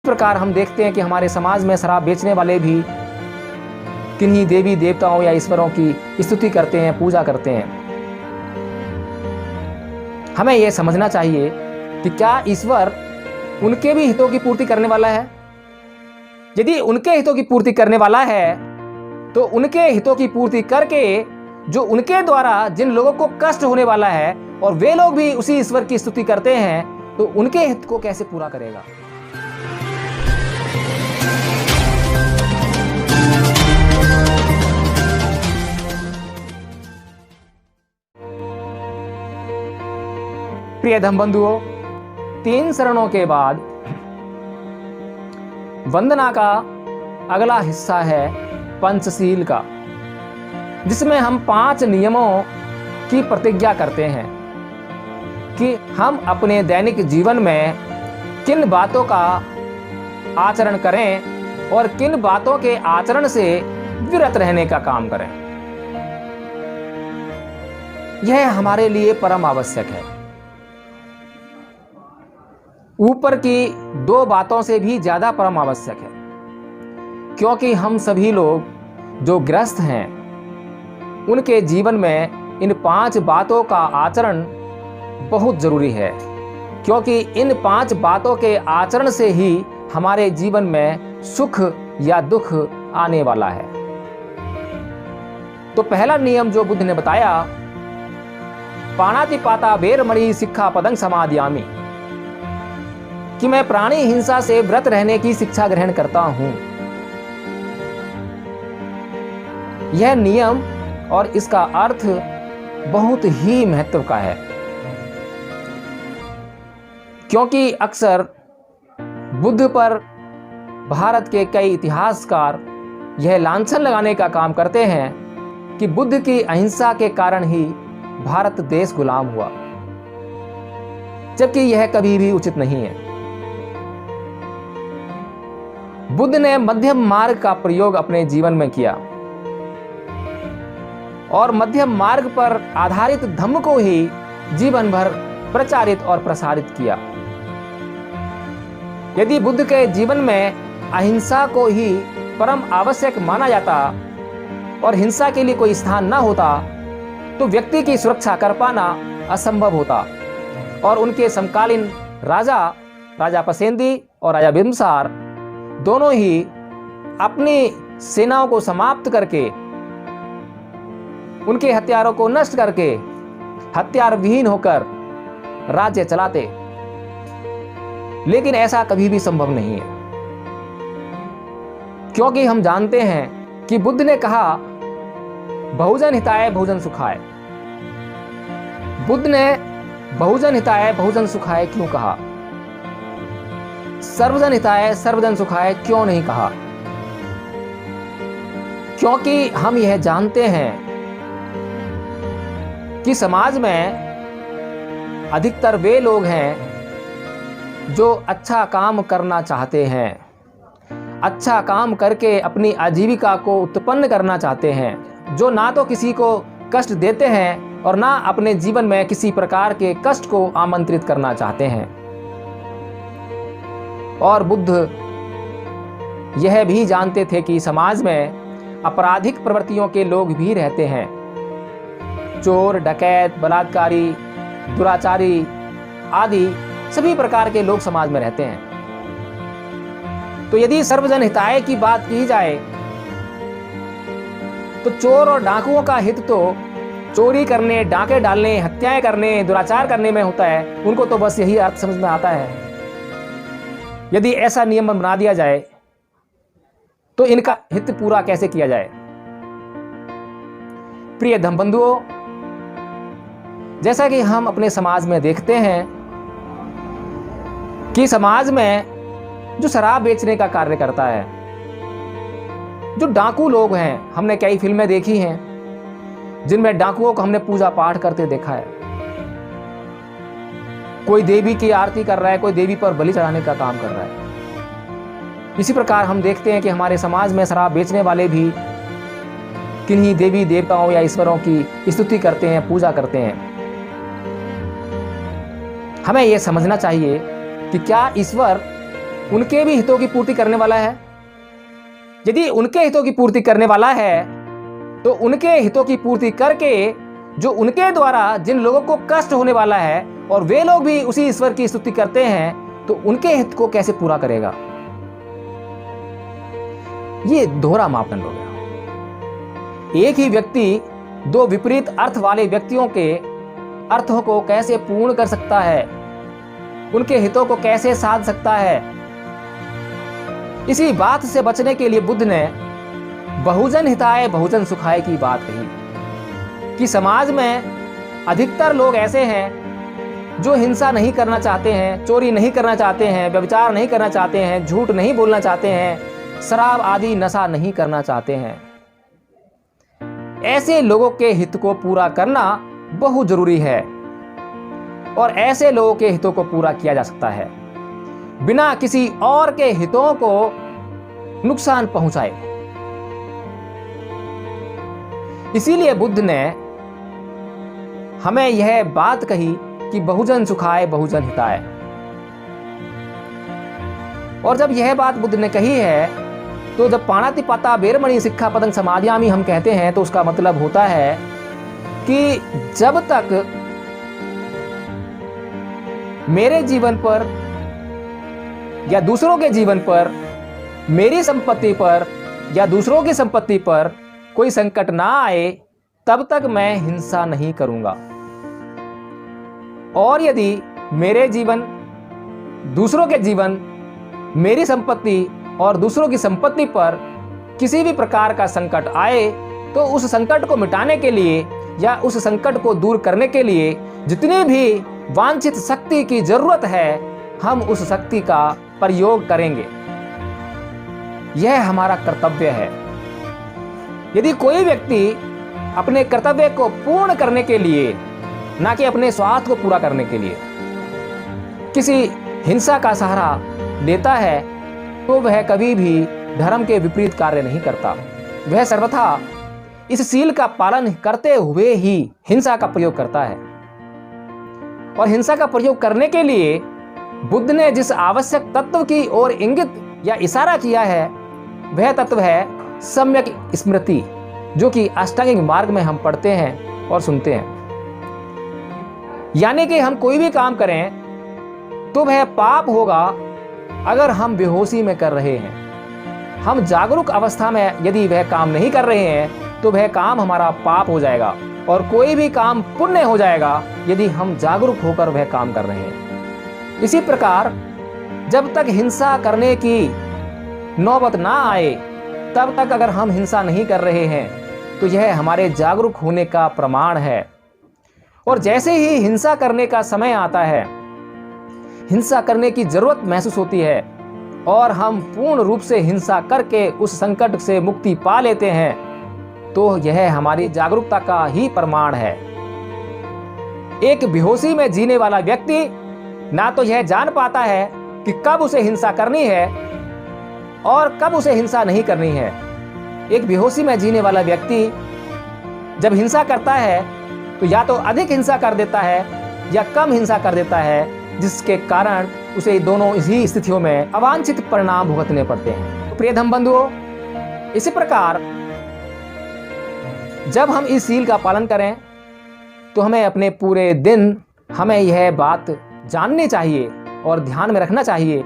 इस प्रकार हम देखते हैं कि हमारे समाज में शराब बेचने वाले भी किन्हीं देवी देवताओं या ईश्वरों की स्तुति करते हैं, पूजा करते हैं। हमें यह समझना चाहिए कि क्या ईश्वर उनके भी हितों की पूर्ति करने वाला है? यदि उनके हितों की पूर्ति करने वाला है तो उनके हितों की पूर्ति करके जो उनके द्वारा जिन लोगों को कष्ट होने वाला है और वे लोग भी उसी ईश्वर की स्तुति करते हैं तो उनके हित को कैसे पूरा करेगा? प्रिय धम बंधुओं, 3 शरणों के बाद वंदना का अगला हिस्सा है पंचशील का, जिसमें हम 5 नियमों की प्रतिज्ञा करते हैं कि हम अपने दैनिक जीवन में किन बातों का आचरण करें और किन बातों के आचरण से विरत रहने का काम करें। यह हमारे लिए परम आवश्यक है। ऊपर की 2 बातों से भी ज्यादा परम आवश्यक है, क्योंकि हम सभी लोग जो गृहस्थ हैं उनके जीवन में इन 5 बातों का आचरण बहुत जरूरी है, क्योंकि इन 5 बातों के आचरण से ही हमारे जीवन में सुख या दुख आने वाला है। तो पहला नियम जो बुद्ध ने बताया, पाणातिपाता वेरमणि सिक्खापदं समादयामि, कि मैं प्राणी हिंसा से व्रत रहने की शिक्षा ग्रहण करता हूं। यह नियम और इसका अर्थ बहुत ही महत्व का है, क्योंकि अक्सर बुद्ध पर भारत के कई इतिहासकार यह लांछन लगाने का काम करते हैं कि बुद्ध की अहिंसा के कारण ही भारत देश गुलाम हुआ, जबकि यह कभी भी उचित नहीं है। बुद्ध ने मध्यम मार्ग का प्रयोग अपने जीवन में किया और मध्यम मार्ग पर आधारित धम्म को ही जीवन भर प्रचारित और प्रसारित किया। यदि बुद्ध के जीवन में अहिंसा को ही परम आवश्यक माना जाता और हिंसा के लिए कोई स्थान न होता तो व्यक्ति की सुरक्षा कर पाना असंभव होता और उनके समकालीन राजा पसेंदी और राजा बिंबिसार दोनों ही अपनी सेनाओं को समाप्त करके, उनके हथियारों को नष्ट करके हथियार विहीन होकर राज्य चलाते, लेकिन ऐसा कभी भी संभव नहीं है, क्योंकि हम जानते हैं कि बुद्ध ने कहा बहुजन हिताय बहुजन सुखाय। बुद्ध ने बहुजन हिताय बहुजन सुखाय क्यों कहा? सर्वजन हिताय सर्वजन सुखाय क्यों नहीं कहा? क्योंकि हम यह जानते हैं कि समाज में अधिकतर वे लोग हैं जो अच्छा काम करना चाहते हैं, अच्छा काम करके अपनी आजीविका को उत्पन्न करना चाहते हैं, जो ना तो किसी को कष्ट देते हैं और ना अपने जीवन में किसी प्रकार के कष्ट को आमंत्रित करना चाहते हैं। और बुद्ध यह भी जानते थे कि समाज में आपराधिक प्रवृत्तियों के लोग भी रहते हैं, चोर, डकैत, बलात्कारी, दुराचारी आदि सभी प्रकार के लोग समाज में रहते हैं। तो यदि सर्वजन हिताय की बात की जाए तो चोर और डाकुओं का हित तो चोरी करने, डाके डालने, हत्याएं करने, दुराचार करने में होता है। उनको तो बस यही अर्थ समझ में आता है। यदि ऐसा नियम बना दिया जाए तो इनका हित पूरा कैसे किया जाए? प्रिय धम बंधुओं, जैसा कि हम अपने समाज में देखते हैं कि समाज में जो शराब बेचने का कार्य करता है, जो डाकू लोग हैं, हमने कई फिल्में देखी हैं जिनमें डाकुओं को हमने पूजा पाठ करते देखा है। कोई देवी की आरती कर रहा है, कोई देवी पर बलि चढ़ाने का काम कर रहा है। इसी प्रकार हम देखते हैं कि हमारे समाज में शराब बेचने वाले भी किन्हीं देवी देवताओं या ईश्वरों की स्तुति करते हैं, पूजा करते हैं। हमें यह समझना चाहिए कि क्या ईश्वर उनके भी हितों की पूर्ति करने वाला है? यदि उनके हितों की पूर्ति करने वाला है तो उनके हितों की पूर्ति करके जो उनके द्वारा जिन लोगों को कष्ट होने वाला है और वे लोग भी उसी ईश्वर की स्तुति करते हैं, तो उनके हित को कैसे पूरा करेगा? ये दोहरा मापदंड हो गया। एक ही व्यक्ति दो विपरीत अर्थ वाले व्यक्तियों के अर्थों को कैसे पूर्ण कर सकता है, उनके हितों को कैसे साध सकता है? इसी बात से बचने के लिए बुद्ध ने बहुजन हिताय बहुजन सुखाय की बात कही कि समाज में अधिकतर लोग ऐसे हैं जो हिंसा नहीं करना चाहते हैं, चोरी नहीं करना चाहते हैं, व्यभिचार नहीं करना चाहते हैं, झूठ नहीं बोलना चाहते हैं, शराब आदि नशा नहीं करना चाहते हैं। ऐसे लोगों के हित को पूरा करना बहुत जरूरी है और ऐसे लोगों के हितों को पूरा किया जा सकता है बिना किसी और के हितों को नुकसान पहुंचाए। इसीलिए बुद्ध ने हमें यह बात कही कि बहुजन सुखाय बहुजन हिताय। और जब यह बात बुद्ध ने कही है तो जब पाणातिपाता बेरमणि सिक्खापदं समादयामि हम कहते हैं तो उसका मतलब होता है कि जब तक मेरे जीवन पर या दूसरों के जीवन पर, मेरी संपत्ति पर या दूसरों की संपत्ति पर कोई संकट ना आए, तब तक मैं हिंसा नहीं करूंगा। और यदि मेरे जीवन, दूसरों के जीवन, मेरी संपत्ति और दूसरों की संपत्ति पर किसी भी प्रकार का संकट आए, तो उस संकट को मिटाने के लिए या उस संकट को दूर करने के लिए जितनी भी वांछित शक्ति की जरूरत है, हम उस शक्ति का प्रयोग करेंगे। यह हमारा कर्तव्य है। यदि कोई व्यक्ति अपने कर्तव्य को पूर्ण करने के लिए, ना कि अपने स्वार्थ को पूरा करने के लिए, किसी हिंसा का सहारा लेता है, तो वह कभी भी धर्म के विपरीत कार्य नहीं करता। वह सर्वथा इस सील का पालन करते हुए ही हिंसा का प्रयोग करता है। और हिंसा का प्रयोग करने के लिए बुद्ध ने जिस आवश्यक तत्व की ओर इंगित या इशारा किया है, वह तत्व है सम्यक स्मृति, जो कि अष्टांगिक मार्ग में हम पढ़ते हैं और सुनते हैं। यानी कि हम कोई भी काम करें तो वह पाप होगा अगर हम बेहोशी में कर रहे हैं। हम जागरूक अवस्था में यदि वह काम नहीं कर रहे हैं तो वह काम हमारा पाप हो जाएगा, और कोई भी काम पुण्य हो जाएगा यदि हम जागरूक होकर वह काम कर रहे हैं। इसी प्रकार जब तक हिंसा करने की नौबत ना आए, तब तक अगर हम हिंसा नहीं कर रहे हैं तो यह हमारे जागरूक होने का प्रमाण है। और जैसे ही हिंसा करने का समय आता है, हिंसा करने की जरूरत महसूस होती है और हम पूर्ण रूप से हिंसा करके उस संकट से मुक्ति पा लेते हैं, तो यह हमारी जागरूकता का ही प्रमाण है। एक बेहोशी में जीने वाला व्यक्ति ना तो यह जान पाता है कि कब उसे हिंसा करनी है और कब उसे हिंसा नहीं करनी है। एक बेहोशी में जीने वाला व्यक्ति जब हिंसा करता है तो या तो अधिक हिंसा कर देता है या कम हिंसा कर देता है, जिसके कारण उसे दोनों इसी स्थितियों में अवांछित परिणाम भुगतने पड़ते हैं। प्रिय धम्म बंधुओं, इसी प्रकार जब हम इस सील का पालन करें तो हमें अपने पूरे दिन हमें यह बात जाननी चाहिए और ध्यान में रखना चाहिए,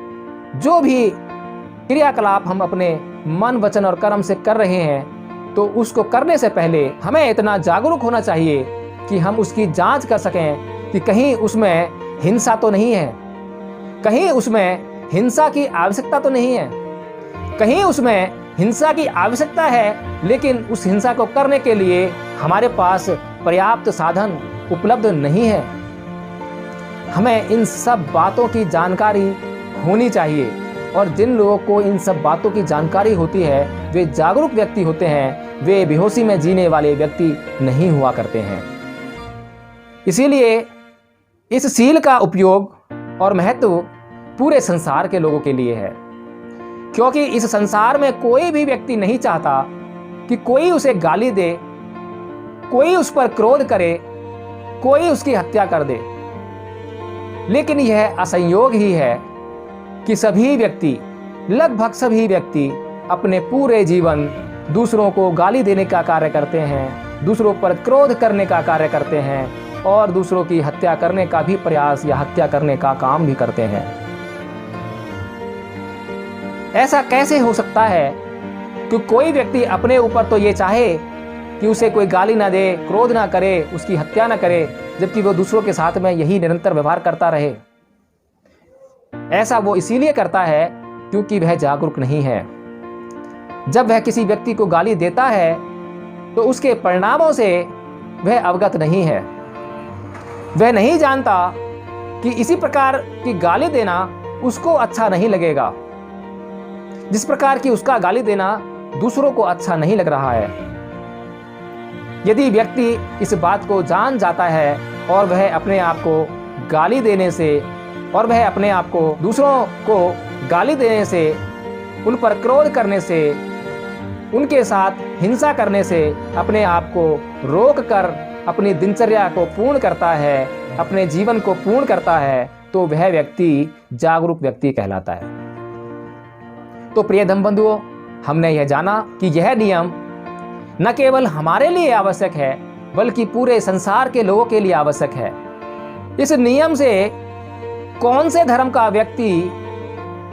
जो भी क्रियाकलाप हम अपने मन, वचन और कर्म से कर रहे हैं, तो उसको करने से पहले हमें इतना जागरूक होना चाहिए कि हम उसकी जांच कर सकें कि कहीं उसमें हिंसा तो नहीं है, कहीं उसमें हिंसा की आवश्यकता तो नहीं है, कहीं उसमें हिंसा की आवश्यकता है लेकिन उस हिंसा को करने के लिए हमारे पास पर्याप्त साधन उपलब्ध नहीं है। हमें इन सब बातों की जानकारी होनी चाहिए, और जिन लोगों को इन सब बातों की जानकारी होती है वे जागरूक व्यक्ति होते हैं, वे बेहोशी में जीने वाले व्यक्ति नहीं हुआ करते हैं। इसीलिए इस सील का उपयोग और महत्व पूरे संसार के लोगों के लिए है, क्योंकि इस संसार में कोई भी व्यक्ति नहीं चाहता कि कोई उसे गाली दे, कोई उस पर क्रोध करे, कोई उसकी हत्या कर दे। लेकिन यह असंयोग ही है कि सभी व्यक्ति, लगभग सभी व्यक्ति अपने पूरे जीवन दूसरों को गाली देने का कार्य करते हैं, दूसरों पर क्रोध करने का कार्य करते हैं और दूसरों की हत्या करने का भी प्रयास या हत्या करने का काम भी करते हैं। ऐसा कैसे हो सकता है कि कोई व्यक्ति अपने ऊपर तो ये चाहे कि उसे कोई गाली ना दे, क्रोध ना करे, उसकी हत्या ना करे, जबकि वो दूसरों के साथ में यही निरंतर व्यवहार करता रहे? ऐसा वो इसीलिए करता है क्योंकि वह जागरूक नहीं है। जब वह किसी व्यक्ति को गाली देता है तो उसके परिणामों से वह अवगत नहीं है। वह नहीं जानता कि इसी प्रकार की गाली देना उसको अच्छा नहीं लगेगा, जिस प्रकार की उसका गाली देना दूसरों को अच्छा नहीं लग रहा है। यदि व्यक्ति इस बात को जान जाता है और वह अपने आप को गाली देने से और वह अपने आप को दूसरों को गाली देने से, उन पर क्रोध करने से, उनके साथ हिंसा करने से अपने आप को रोक कर अपनी दिनचर्या को पूर्ण करता है, अपने जीवन को पूर्ण करता है, तो वह व्यक्ति जागरूक व्यक्ति कहलाता है। तो प्रिय धर्म बंधुओं, हमने यह जाना कि यह नियम न केवल हमारे लिए आवश्यक है बल्कि पूरे संसार के लोगों के लिए आवश्यक है। इस नियम से कौन से धर्म का व्यक्ति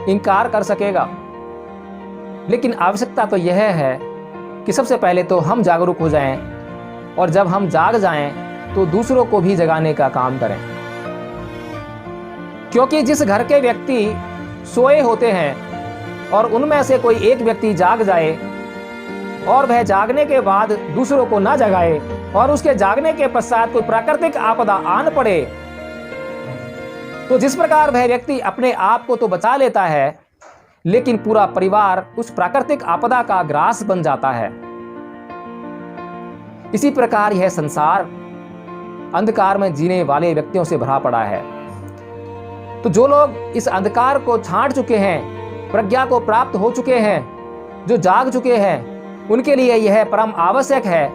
इनकार कर सकेगा? लेकिन आवश्यकता तो यह है कि सबसे पहले तो हम जागरूक हो जाएं और जब हम जाग जाएं तो दूसरों को भी जगाने का काम करें। क्योंकि जिस घर के व्यक्ति सोए होते हैं और उनमें से कोई एक व्यक्ति जाग जाए और वह जागने के बाद दूसरों को ना जगाए और उसके जागने के पश्चात कोई प्राकृतिक आपदा आन पड़े, तो जिस प्रकार वह व्यक्ति अपने आप को तो बचा लेता है लेकिन पूरा परिवार उस प्राकृतिक आपदा का ग्रास बन जाता है। इसी प्रकार यह संसार अंधकार में जीने वाले व्यक्तियों से भरा पड़ा है। तो जो लोग इस अंधकार को छांट चुके हैं, प्रज्ञा को प्राप्त हो चुके हैं, जो जाग चुके हैं, उनके लिए यह परम आवश्यक है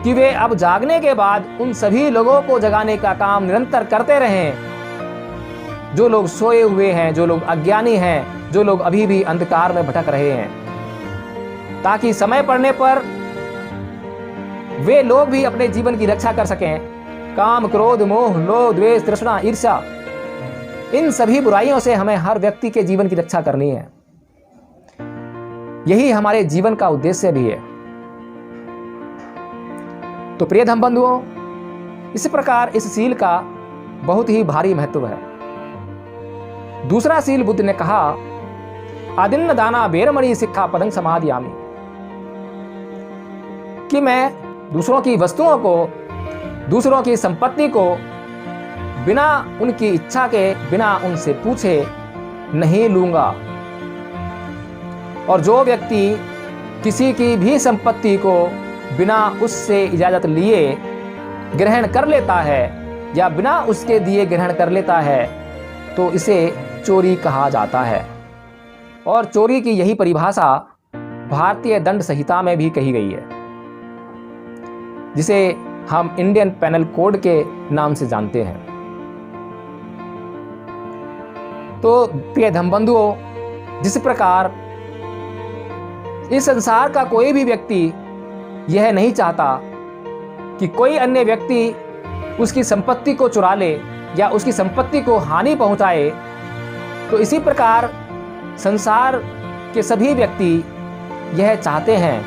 कि वे अब जागने के बाद उन सभी लोगों को जगाने का काम निरंतर करते रहें जो लोग सोए हुए हैं, जो लोग अज्ञानी हैं, जो लोग अभी भी अंधकार में भटक रहे हैं, ताकि समय पड़ने पर वे लोग भी अपने जीवन की रक्षा कर सकें। काम, क्रोध, मोह, लोभ, द्वेष, तृष्णा, ईर्ष्या, इन सभी बुराइयों से हमें हर व्यक्ति के जीवन की रक्षा करनी है। यही हमारे जीवन का उद्देश्य भी है। तो प्रिय धर्म बंधुओं, इस प्रकार इस सील का बहुत ही भारी महत्व है। दूसरा सील बुद्ध ने कहा, आदिन्न दाना बेरमणि सिक्खा पदं समाधियामि, कि मैं दूसरों की वस्तुओं को, दूसरों की संपत्ति को बिना उनकी इच्छा के, बिना उनसे पूछे नहीं लूंगा। और जो व्यक्ति किसी की भी संपत्ति को बिना उससे इजाजत लिए ग्रहण कर लेता है या बिना उसके दिए ग्रहण कर लेता है तो इसे चोरी कहा जाता है। और चोरी की यही परिभाषा भारतीय दंड संहिता में भी कही गई है, जिसे हम इंडियन पेनल कोड के नाम से जानते हैं। तो प्रिय धर्म बंधुओं, जिस प्रकार इस संसार का कोई भी व्यक्ति यह नहीं चाहता कि कोई अन्य व्यक्ति उसकी संपत्ति को चुरा ले या उसकी संपत्ति को हानि पहुंचाए, तो इसी प्रकार संसार के सभी व्यक्ति यह चाहते हैं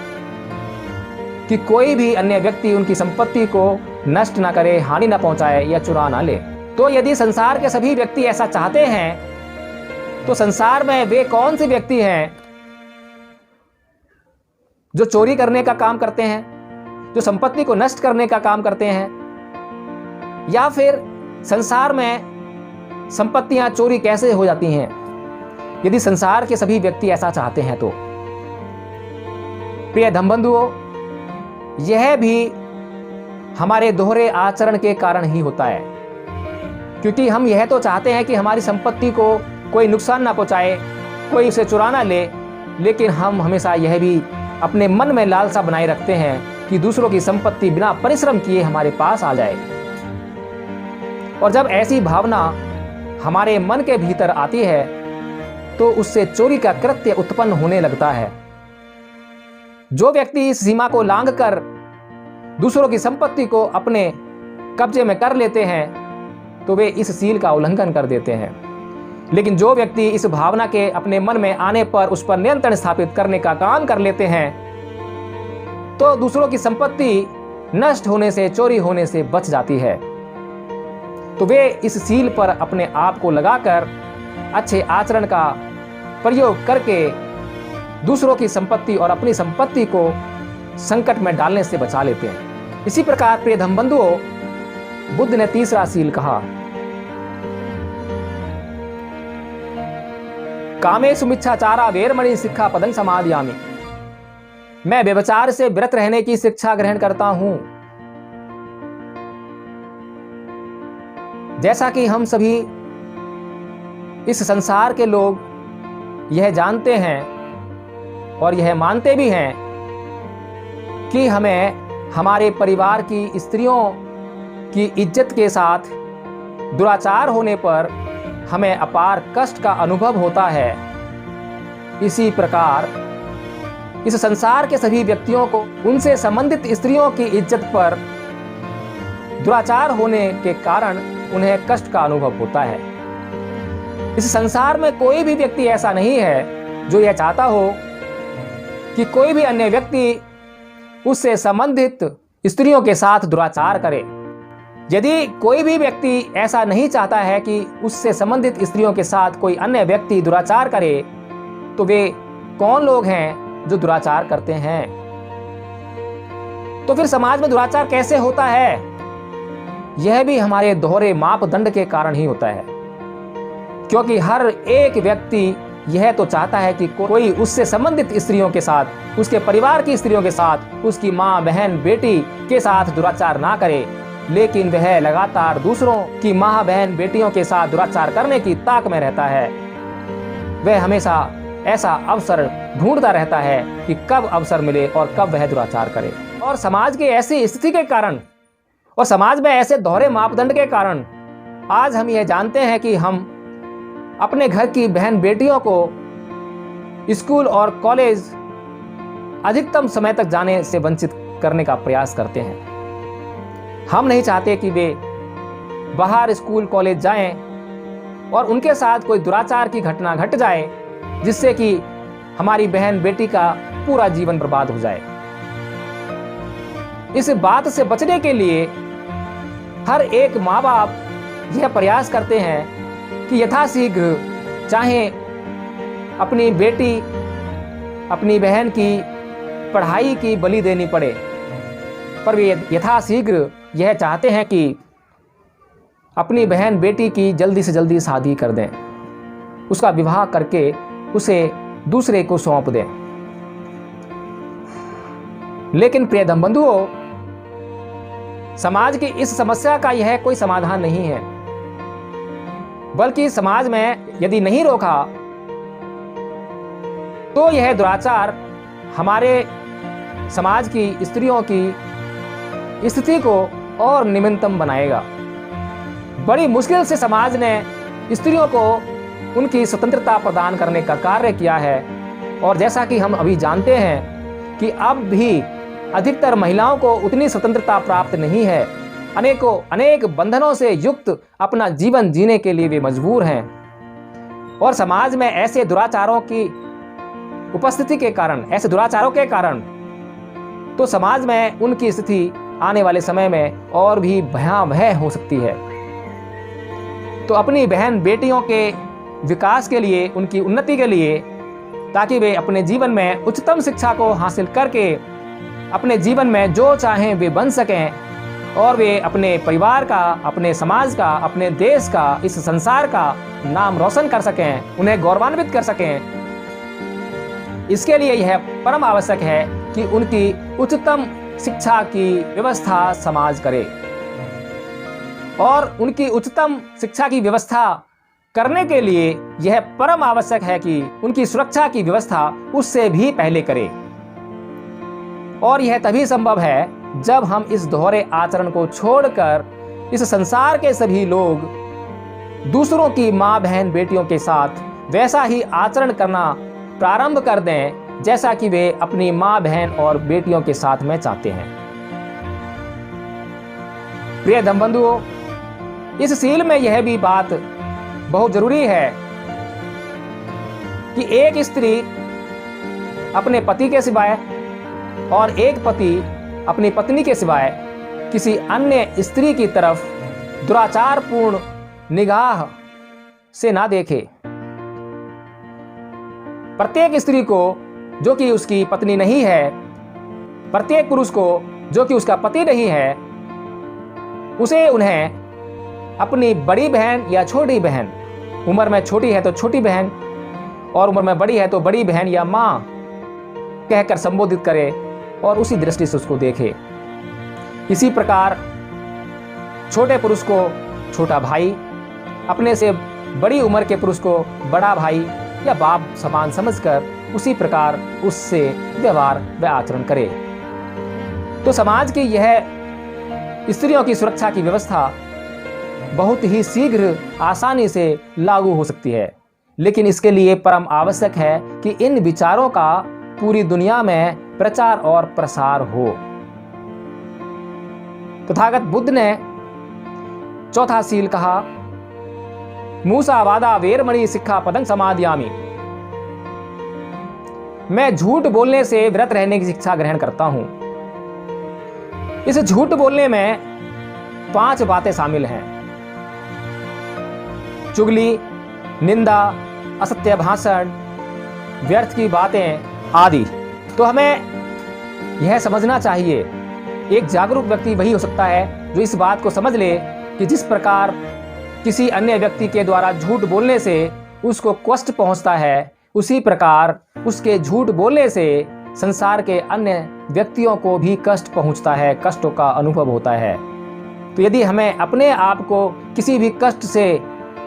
कि कोई भी अन्य व्यक्ति उनकी संपत्ति को नष्ट ना करे, हानि ना पहुंचाए या चुरा ना ले। तो यदि संसार के सभी व्यक्ति ऐसा चाहते हैं तो संसार में वे कौन से व्यक्ति हैं जो चोरी करने का काम करते हैं, जो संपत्ति को नष्ट करने का काम करते हैं? या फिर संसार में संपत्तियां चोरी कैसे हो जाती हैं यदि संसार के सभी व्यक्ति ऐसा चाहते हैं? तो प्रिय धर्म बंधुओं, यह भी हमारे दोहरे आचरण के कारण ही होता है, क्योंकि हम यह तो चाहते हैं कि हमारी संपत्ति को कोई नुकसान ना पहुंचाए, कोई उसे चुरा ना ले, लेकिन हम हमेशा यह भी अपने मन में लालसा बनाए रखते हैं कि दूसरों की संपत्ति बिना परिश्रम किए हमारे पास आ जाए। और जब ऐसी भावना हमारे मन के भीतर आती है तो उससे चोरी का कृत्य उत्पन्न होने लगता है। जो व्यक्ति इस सीमा को लांघकर दूसरों की संपत्ति को अपने कब्जे में कर लेते हैं तो वे इस सील का उल्लंघन कर देते हैं। लेकिन जो व्यक्ति इस भावना के अपने मन में आने पर उस पर नियंत्रण स्थापित करने का काम कर लेते हैं तो दूसरों की संपत्ति नष्ट होने से, चोरी होने से बच जाती है। तो वे इस सील पर अपने आप को लगाकर अच्छे आचरण का प्रयोग करके दूसरों की संपत्ति और अपनी संपत्ति को संकट में डालने से बचा लेते हैं। इसी प्रकार प्रिय धर्म बंधुओं, बुद्ध ने तीसरा सील कहा, कामेषु मिच्छाचारा वेरमणि सिक्खापदं समादयामि। मैं व्यभिचार से व्रत रहने की शिक्षा ग्रहण करता हूं। जैसा कि हम सभी इस संसार के लोग यह जानते हैं और यह मानते भी हैं कि हमें हमारे परिवार की स्त्रियों की इज्जत के साथ दुराचार होने पर हमें अपार कष्ट का अनुभव होता है। इसी प्रकार इस संसार के सभी व्यक्तियों को उनसे संबंधित स्त्रियों की इज्जत पर दुराचार होने के कारण उन्हें कष्ट का अनुभव होता है। इस संसार में कोई भी व्यक्ति ऐसा नहीं है जो यह चाहता हो कि कोई भी अन्य व्यक्ति उससे संबंधित स्त्रियों के साथ दुराचार करे। यदि कोई भी व्यक्ति ऐसा नहीं चाहता है कि उससे संबंधित स्त्रियों के साथ कोई अन्य व्यक्ति दुराचार करे तो वे कौन लोग हैं जो दुराचार करते हैं? तो फिर समाज में दुराचार कैसे होता है? यह भी हमारे दोहरे मापदंड के कारण ही होता है, क्योंकि हर एक व्यक्ति यह तो चाहता है कि कोई उससे संबंधित स्त्रियों के साथ, उसके परिवार की स्त्रियों के साथ, उसकी माँ, बहन, बेटी के साथ दुराचार ना करे, लेकिन वह लगातार दूसरों की माँ, बहन, बेटियों के साथ दुराचार करने की ताक में रहता है। वह हमेशा ऐसा अवसर ढूंढता रहता है कि कब अवसर मिले और कब वह दुराचार करे। और समाज की ऐसी स्थिति के कारण और समाज में ऐसे दोहरे मापदंड के कारण आज हम यह जानते हैं कि हम अपने घर की बहन बेटियों को स्कूल और कॉलेज अधिकतम समय तक जाने से वंचित करने का प्रयास करते हैं। हम नहीं चाहते कि वे बाहर स्कूल कॉलेज जाएं और उनके साथ कोई दुराचार की घटना घट जाए जिससे कि हमारी बहन बेटी का पूरा जीवन बर्बाद हो जाए। इस बात से बचने के लिए हर एक माँ बाप यह प्रयास करते हैं कि यथाशीघ्र चाहे अपनी बेटी, अपनी बहन की पढ़ाई की बलि देनी पड़े, पर वे यथाशीघ्र यह चाहते हैं कि अपनी बहन बेटी की जल्दी से जल्दी शादी कर दें, उसका विवाह करके उसे दूसरे को सौंप दें। लेकिन प्रिय धर्म बंधुओं, समाज की इस समस्या का यह कोई समाधान नहीं है, बल्कि समाज में यदि नहीं रोका तो यह दुराचार हमारे समाज की स्त्रियों की स्थिति को और निम्नतम बनाएगा। बड़ी मुश्किल से समाज ने स्त्रियों को उनकी स्वतंत्रता प्रदान करने का कार्य किया है, और जैसा कि हम अभी जानते हैं कि अब भी अधिकतर महिलाओं को उतनी स्वतंत्रता प्राप्त नहीं है। अनेक बंधनों से युक्त अपना जीवन जीने के लिए वे मजबूर हैं। और समाज में ऐसे दुराचारों की उपस्थिति के कारण, ऐसे दुराचारों के कारण तो समाज में उनकी स्थिति आने वाले समय में और भी भयावह हो सकती है। तो अपनी बहन बेटियों के विकास के लिए, उनकी उन्नति के लिए, ताकि वे अपने जीवन में उच्चतम शिक्षा को हासिल करके अपने जीवन में जो चाहें वे बन सकें और वे अपने परिवार का, अपने समाज का, अपने देश का, इस संसार का नाम रोशन कर सकें, उन्हें गौरवान्वित कर सकें, इसके लिए यह परम आवश्यक है कि उनकी उच्चतम शिक्षा की व्यवस्था समाज करे। और उनकी उच्चतम शिक्षा की व्यवस्था करने के लिए यह परम आवश्यक है कि उनकी सुरक्षा की व्यवस्था उससे भी पहले करे। और यह तभी संभव है जब हम इस दोहरे आचरण को छोड़कर इस संसार के सभी लोग दूसरों की माँ, बहन, बेटियों के साथ वैसा ही आचरण करना प्रारंभ कर दें जैसा कि वे अपनी माँ, बहन और बेटियों के साथ में चाहते हैं। प्रिय धर्म बंधुओं, इस सील में यह भी बात बहुत जरूरी है कि एक स्त्री अपने पति के सिवाय और एक पति अपनी पत्नी के सिवाय किसी अन्य स्त्री की तरफ दुराचारपूर्ण निगाह से ना देखे। प्रत्येक स्त्री को जो कि उसकी पत्नी नहीं है, प्रत्येक पुरुष को जो कि उसका पति नहीं है, उसे उन्हें अपनी बड़ी बहन या छोटी बहन, उम्र में छोटी है तो छोटी बहन और उम्र में बड़ी है तो बड़ी बहन या माँ कहकर संबोधित करे और उसी दृष्टि से उसको देखे। इसी प्रकार छोटे पुरुष को छोटा भाई, अपने से बड़ी उम्र के पुरुष को बड़ा भाई या बाप समान समझकर उसी प्रकार उससे व्यवहार व आचरण करे। तो समाज की यह स्त्रियों की सुरक्षा की व्यवस्था बहुत ही शीघ्र आसानी से लागू हो सकती है, लेकिन इसके लिए परम आवश्यक है कि इन विचारों का पूरी दुनिया में प्रचार और प्रसार हो। तथागत बुद्ध ने चौथा सील कहा, मूसा वादा वेरमणि सिक्खा पदं समादियामि। मैं झूठ बोलने से व्रत रहने की शिक्षा ग्रहण करता हूं। इस झूठ बोलने में 5 बातें शामिल हैं: चुगली, निंदा, असत्य भाषण, व्यर्थ की बातें आदि। तो हमें यह समझना चाहिए, एक जागरूक व्यक्ति वही हो सकता है जो इस बात को समझ ले कि जिस प्रकार किसी अन्य व्यक्ति के द्वारा झूठ बोलने से उसको कष्ट पहुंचता है, उसी प्रकार उसके झूठ बोलने से संसार के अन्य व्यक्तियों को भी कष्ट पहुंचता है, कष्टों का अनुभव होता है। तो यदि हमें अपने आप को किसी भी कष्ट से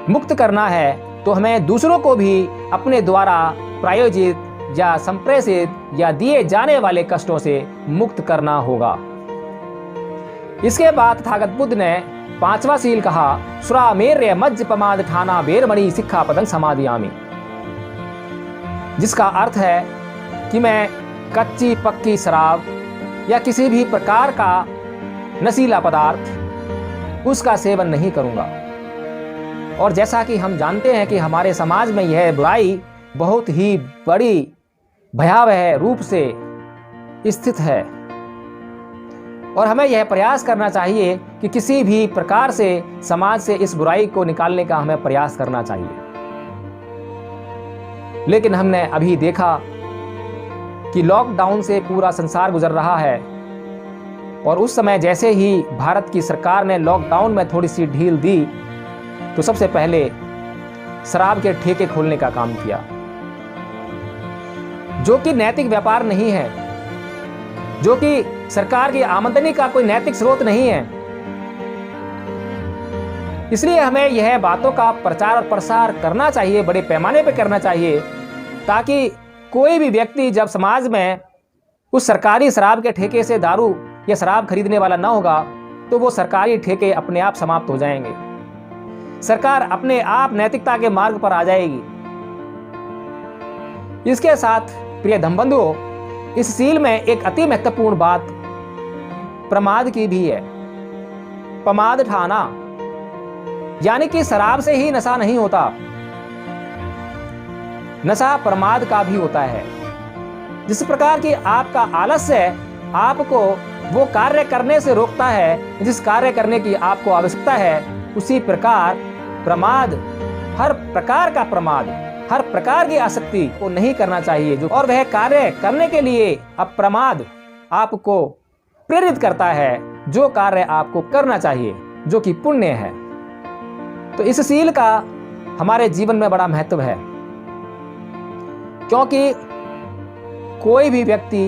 मुक्त करना है तो हमें दूसरों को भी अपने द्वारा प्रायोजित या संप्रेषित या दिए जाने वाले कष्टों से मुक्त करना होगा। इसके बाद तथागत बुद्ध ने 5वां सील कहा, सुरामेर्य मज्ज पमाद ठाना वेरमणि सिक्खा पदं समादियामि, जिसका अर्थ है कि मैं कच्ची पक्की शराब या किसी भी प्रकार का नशीला पदार्थ उसका सेवन नहीं करूंगा। और जैसा कि हम जानते हैं कि हमारे समाज में यह बुराई बहुत ही बड़ी भयावह रूप से स्थित है और हमें यह प्रयास करना चाहिए कि किसी भी प्रकार से समाज से इस बुराई को निकालने का हमें प्रयास करना चाहिए। लेकिन हमने अभी देखा कि लॉकडाउन से पूरा संसार गुजर रहा है और उस समय जैसे ही भारत की सरकार ने लॉकडाउन में थोड़ी सी ढील दी तो सबसे पहले शराब के ठेके खोलने का काम किया, जो कि नैतिक व्यापार नहीं है, जो कि सरकार की आमदनी का कोई नैतिक स्रोत नहीं है। इसलिए हमें यह बातों का प्रचार और प्रसार करना चाहिए, बड़े पैमाने पर करना चाहिए, ताकि कोई भी व्यक्ति जब समाज में उस सरकारी शराब के ठेके से दारू या शराब खरीदने वाला ना होगा तो वो सरकारी ठेके अपने आप समाप्त हो जाएंगे, सरकार अपने आप नैतिकता के मार्ग पर आ जाएगी। इसके साथ प्रिय धम्बंधुओं, इस सील में एक अति महत्वपूर्ण बात प्रमाद की भी है। प्रमाद ठाना यानी कि शराब से ही नशा नहीं होता, नशा प्रमाद का भी होता है। जिस प्रकार की आपका आलस्य आपको वो कार्य करने से रोकता है जिस कार्य करने की आपको आवश्यकता है, उसी प्रकार प्रमाद, हर प्रकार का प्रमाद, हर प्रकार की आसक्ति को नहीं करना चाहिए जो, और वह कार्य करने के लिए अप्रमाद आपको प्रेरित करता है जो कार्य आपको करना चाहिए, जो कि पुण्य है। तो इस सील का हमारे जीवन में बड़ा महत्व है, क्योंकि कोई भी व्यक्ति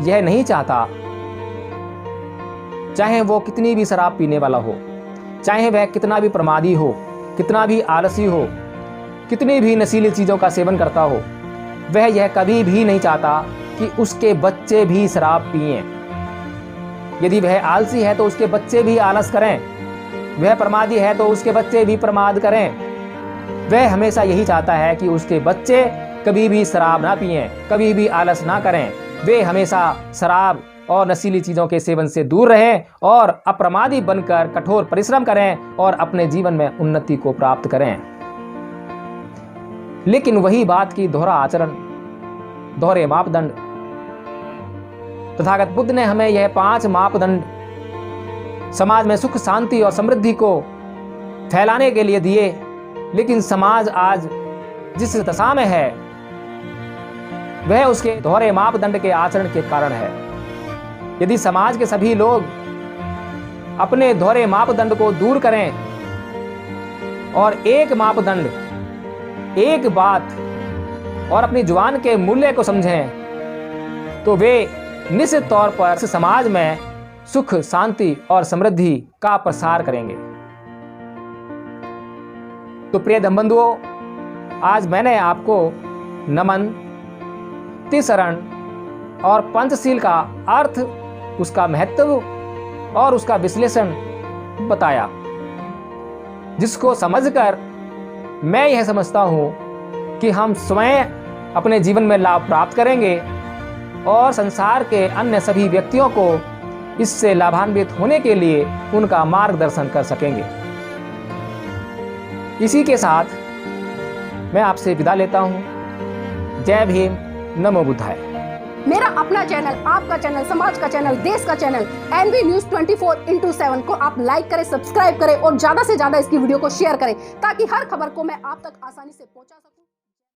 यह नहीं चाहता, चाहे वो कितनी भी शराब पीने वाला हो, चाहे वह कितना भी प्रमादी हो, कितना भी आलसी हो, कितनी भी नशीली चीज़ों का सेवन करता हो, वह यह कभी भी नहीं चाहता कि उसके बच्चे भी शराब पिएं। यदि वह आलसी है तो उसके बच्चे भी आलस करें, वह प्रमादी है तो उसके बच्चे भी प्रमाद करें। वह हमेशा यही चाहता है कि उसके बच्चे कभी भी शराब ना पिएं, कभी भी आलस ना करें। वे हमेशा शराब और नशीली चीज़ों के सेवन से दूर रहें और अप्रमादी बनकर कठोर परिश्रम करें और अपने जीवन में उन्नति को प्राप्त करें। लेकिन वही बात की दोहरा आचरण, दोहरे मापदंड। तथागत बुद्ध ने हमें यह 5 मापदंड समाज में सुख, शांति और समृद्धि को फैलाने के लिए दिए। लेकिन समाज आज जिस दशा में है वह उसके दोहरे मापदंड के आचरण के कारण है। यदि समाज के सभी लोग अपने दोहरे मापदंड को दूर करें और एक मापदंड, एक बात और अपनी जुबान के मूल्य को समझें, तो वे निश्चित तौर पर समाज में सुख, शांति और समृद्धि का प्रसार करेंगे। तो प्रिय धम्मबंधुओं, आज मैंने आपको नमन, त्रिशरण और पंचशील का अर्थ, उसका महत्व और उसका विश्लेषण बताया, जिसको समझकर मैं यह समझता हूं कि हम स्वयं अपने जीवन में लाभ प्राप्त करेंगे और संसार के अन्य सभी व्यक्तियों को इससे लाभान्वित होने के लिए उनका मार्गदर्शन कर सकेंगे। इसी के साथ मैं आपसे विदा लेता हूं। जय भीम, नमो बुद्धाय। मेरा अपना चैनल, आपका चैनल, समाज का चैनल, देश का चैनल एनवी न्यूज़ 24/7 को आप लाइक करें, सब्सक्राइब करें और ज्यादा से ज्यादा इसकी वीडियो को शेयर करें, ताकि हर खबर को मैं आप तक आसानी से पहुंचा सकूं।